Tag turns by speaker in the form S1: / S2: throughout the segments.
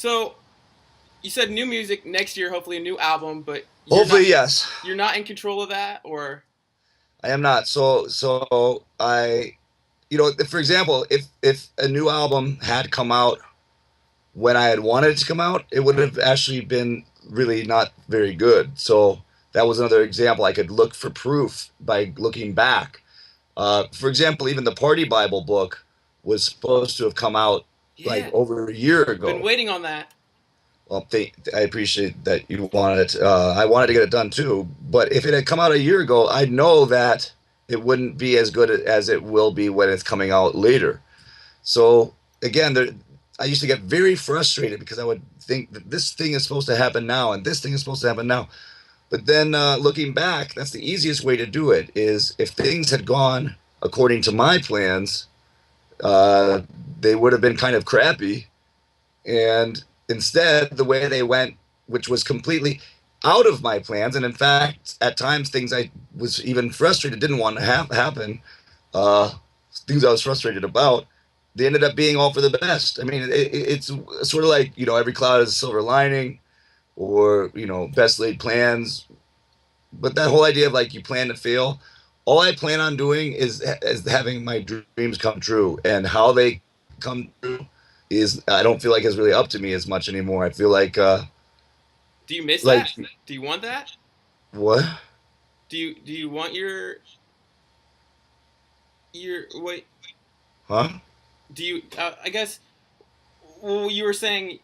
S1: So you said new music next year, hopefully a new album, but
S2: Hopefully, yes.
S1: you're not in control of that, or
S2: I am not. So I, for example, if a new album had come out when I had wanted it to come out, it would have actually been really not very good. So that was another example. I could look for proof by looking back. For example, even the Party Bible book was supposed to have come out like
S1: yeah,
S2: over a year
S1: been
S2: ago.
S1: waiting on that.
S2: Well, I appreciate that you wanted it. I wanted to get it done too. But if it had come out a year ago, I know that it wouldn't be as good as it will be when it's coming out later. So again, I used to get very frustrated because I would think that this thing is supposed to happen now and this thing is supposed to happen now. But then looking back, that's the easiest way to do it is if things had gone according to my plans, uh, they would have been kind of crappy. And instead, the way they went, which was completely out of my plans, and in fact, at times things I was even frustrated, didn't want to happen, uh, things I was frustrated about, they ended up being all for the best. I mean, it's sort of like, every cloud has a silver lining, or, best laid plans. But that whole idea of like you plan to fail, all I plan on doing is having my dreams come true, and how they come true is I don't feel like it's really up to me as much anymore. I feel
S1: Do you miss
S2: like
S1: that? Do you want that?
S2: what?
S1: Do you want your wait?
S2: Huh?
S1: Do you? I guess. Well, you were saying.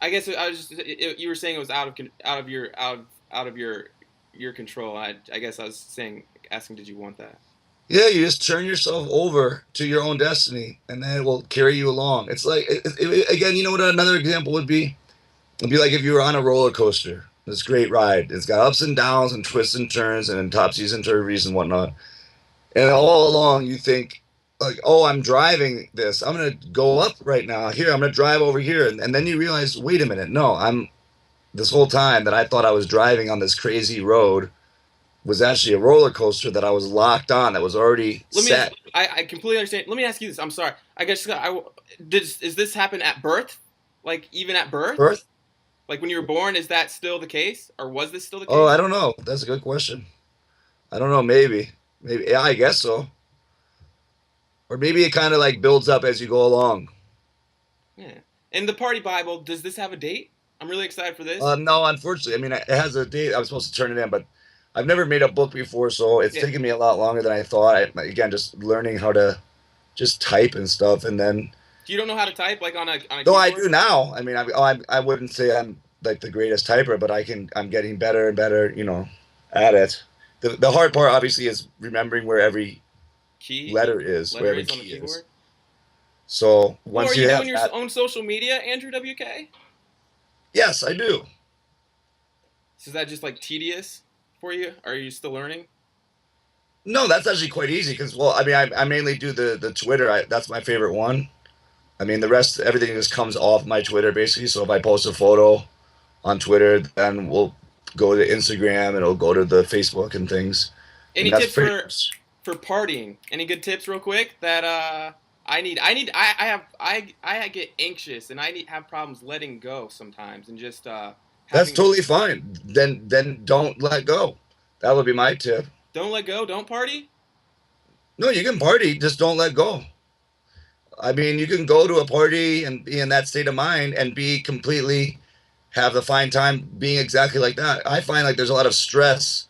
S1: I guess I was just. You were saying it was out of your control. I guess I was saying asking, did you want that?
S2: Yeah, you just turn yourself over to your own destiny, and then it will carry you along. It's like again, you know what another example would be? It'd be like if you were on a roller coaster. This great ride. It's got ups and downs and twists and turns and topsies and turvies and whatnot. And all along you think like, oh, I'm driving this. I'm gonna go up right now. Here, I'm gonna drive over here, and then you realize, wait a minute, no, I'm this whole time that I thought I was driving on this crazy road was actually a roller coaster that I was locked on that was already
S1: Let me ask.
S2: set.
S1: I completely understand. Let me ask you this. I'm sorry. I guess is this happen at birth? Like even at birth?
S2: Birth?
S1: Like when you were born, is that still the case, or was this still the
S2: Oh, I
S1: case?
S2: don't know. That's a good question. I don't know. Maybe. Yeah, I guess so. Or maybe it kind of like builds up as you go along.
S1: Yeah. In the Party Bible, does this have a date? I'm really excited for this.
S2: No, unfortunately, I mean, it has a date. I was supposed to turn it in, but I've never made a book before, so it's
S1: Yeah.
S2: taken me a lot longer than I thought. Again, just learning how to just type and stuff, and then
S1: You don't know how to type like on a
S2: though I
S1: keyboard?
S2: do now. I mean, I wouldn't say I'm like the greatest typer, but I'm getting better and better, at it. The hard part, obviously, is remembering where every
S1: Key
S2: letter is, where
S1: letter
S2: every
S1: is on the
S2: key is.
S1: keyboard.
S2: So
S1: Well, are
S2: once
S1: you
S2: you
S1: doing
S2: have
S1: your
S2: that,
S1: own social media, Andrew WK?
S2: yes, I do.
S1: So is that just like tedious for you? Are you still learning?
S2: No, that's actually quite easy because, well, I mean, I mainly do the Twitter. That's my favorite one. I mean, the rest, everything just comes off my Twitter basically. So if I post a photo on Twitter, then we'll go to Instagram and it'll go to the Facebook and things. And
S1: Any
S2: that's
S1: tips
S2: pretty much.
S1: for partying? Any good tips, real quick? That I need. I have. I get anxious and I need have problems letting go sometimes and just
S2: That's
S1: having.
S2: totally fine. Then don't let go. That would be my tip.
S1: Don't let go. Don't party.
S2: No, you can party, just don't let go. I mean, you can go to a party and be in that state of mind and be completely have the fine time being exactly like that. I find like there's a lot of stress.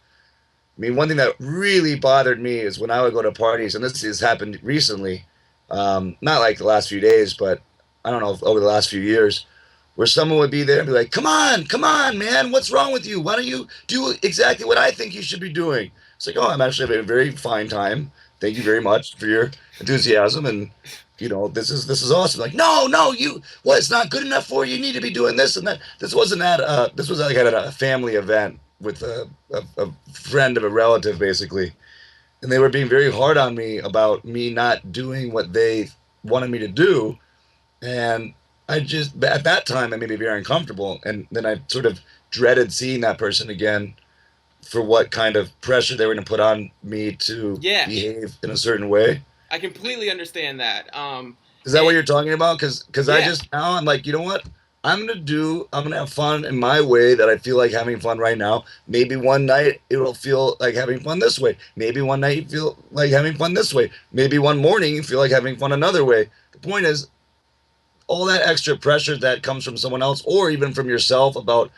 S2: I mean, one thing that really bothered me is when I would go to parties, and this has happened recently, not like the last few days, but I don't know, over the last few years, where someone would be there and be like, come on, man, what's wrong with you? Why don't you do exactly what I think you should be doing? It's like, oh, I'm actually having a very fine time. Thank you very much for your enthusiasm, and this is awesome. Like, no, well, it's not good enough for you. You need to be doing this and that. This wasn't that. This was like at a family event with a friend of a relative, basically, and they were being very hard on me about me not doing what they wanted me to do, and I just at that time I made me very uncomfortable, and then I sort of dreaded seeing that person again for what kind of pressure they were going to put on me to
S1: Yeah,
S2: behave in a certain way.
S1: I completely understand that.
S2: Is that what
S1: And
S2: you're talking about? Because I
S1: yeah,
S2: just now I'm like, you know what? I'm gonna have fun in my way that I feel like having fun right now. Maybe one night it'll feel like having fun this way. Maybe one night you feel like having fun this way. Maybe one morning you feel like having fun another way. The point is, all that extra pressure that comes from someone else or even from yourself about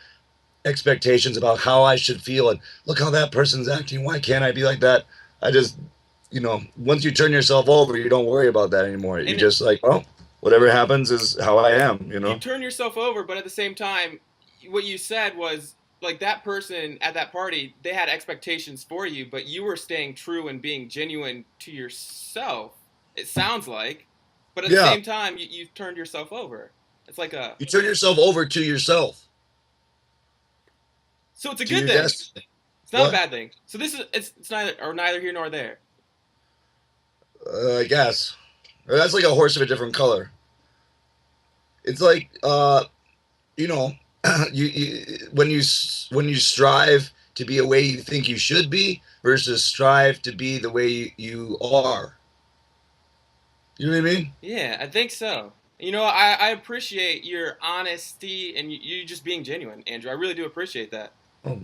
S2: expectations about how I should feel and look how that person's acting. Why can't I be like that? I just, once you turn yourself over, you don't worry about that anymore. You
S1: And
S2: just like, well, whatever happens is how I am,
S1: you turn yourself over, but at the same time, what you said was like that person at that party, they had expectations for you, but you were staying true and being genuine to yourself. It sounds like, but at the
S2: Yeah.
S1: same time, you turned yourself over. It's like a
S2: You turn yourself over to yourself,
S1: so it's a
S2: to
S1: good
S2: your
S1: thing.
S2: destiny.
S1: It's not a
S2: What?
S1: bad thing. So this is it's neither here nor there.
S2: I guess. Or that's like a horse of a different color. It's like, you know, when you strive to be a way you think you should be versus strive to be the way you are. You know what I mean?
S1: Yeah, I think so. I appreciate your honesty and you just being genuine, Andrew. I really do appreciate that.
S2: Oh,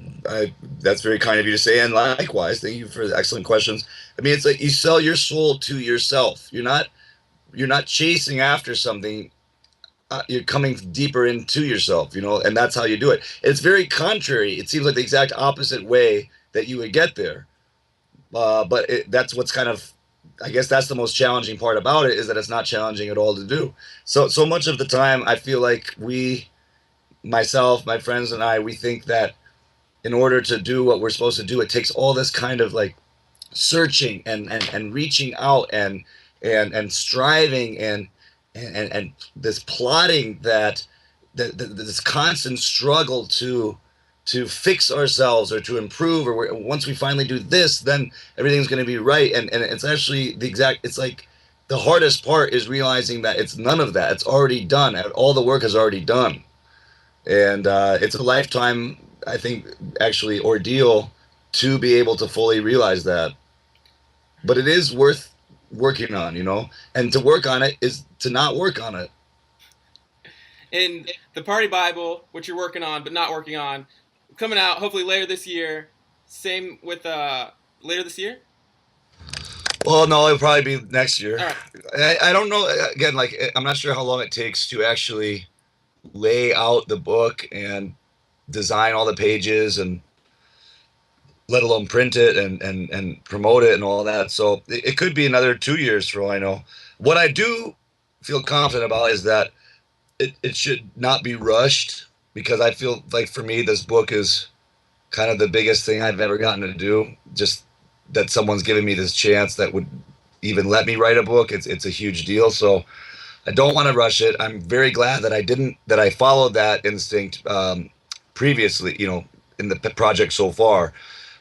S2: that's very kind of you to say, and likewise, thank you for the excellent questions. I mean, it's like you sell your soul to yourself. You're not chasing after something. You're coming deeper into yourself, and that's how you do it. It's very contrary. It seems like the exact opposite way that you would get there. But that's what's kind of, I guess that's the most challenging part about it is that it's not challenging at all to do. So much of the time, I feel like myself, my friends, and we think that in order to do what we're supposed to do, it takes all this kind of like searching and reaching out and striving and this plotting that this constant struggle to fix ourselves or to improve or once we finally do this then everything's going to be right and it's actually it's like the hardest part is realizing that it's none of that. It's already done. All the work is already done, and it's a lifetime, I think, actually ordeal to be able to fully realize that. But it is worth working on, and to work on it is to not work on it.
S1: In the Party Bible, which you're working on but not working on, coming out hopefully later this year. Same with later this year.
S2: Well, no, it'll probably be next year.
S1: All right.
S2: I don't know. Again, like I'm not sure how long it takes to actually lay out the book and design all the pages and let alone print it and promote it and all that. So it could be another 2 years for all I know. What I do feel confident about is that it should not be rushed because I feel like for me this book is kind of the biggest thing I've ever gotten to do. Just that someone's given me this chance that would even let me write a book. It's a huge deal. So I don't want to rush it. I'm very glad that I followed that instinct previously, in the project so far.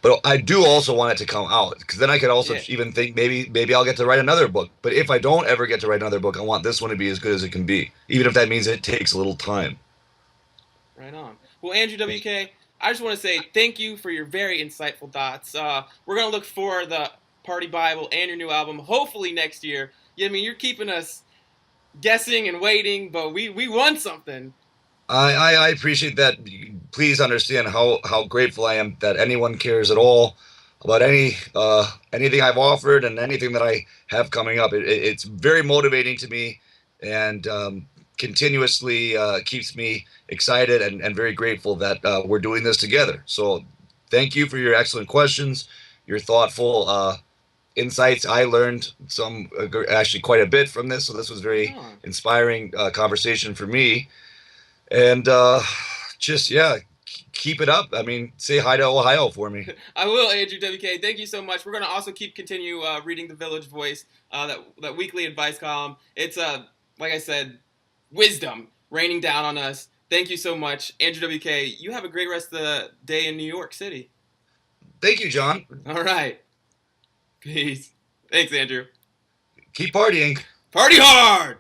S2: But I do also want it to come out because then I could also
S1: Yeah.
S2: even think maybe I'll get to write another book. But if I don't ever get to write another book, I want this one to be as good as it can be, even if that means it takes a little time.
S1: Right on. Well, Andrew WK, I just want to say thank you for your very insightful thoughts. We're gonna look for the Party Bible and your new album, hopefully next year. Yeah, I mean you're keeping us guessing and waiting, but we won something.
S2: I appreciate that. Please understand how grateful I am that anyone cares at all about anything I've offered and anything that I have coming up. It's very motivating to me and continuously keeps me excited and very grateful that we're doing this together. So thank you for your excellent questions, your thoughtful insights. I learned some actually quite a bit from this, so this was
S1: Right
S2: very
S1: on.
S2: inspiring conversation for me. And just yeah, keep it up. I mean, say hi to Ohio for me.
S1: I will, Andrew WK. Thank you so much. We're gonna also continue reading the Village Voice, that weekly advice column. It's like I said, wisdom raining down on us. Thank you so much, Andrew WK. You have a great rest of the day in New York City.
S2: Thank you, John.
S1: All right, peace. Thanks, Andrew.
S2: Keep partying.
S1: Party hard.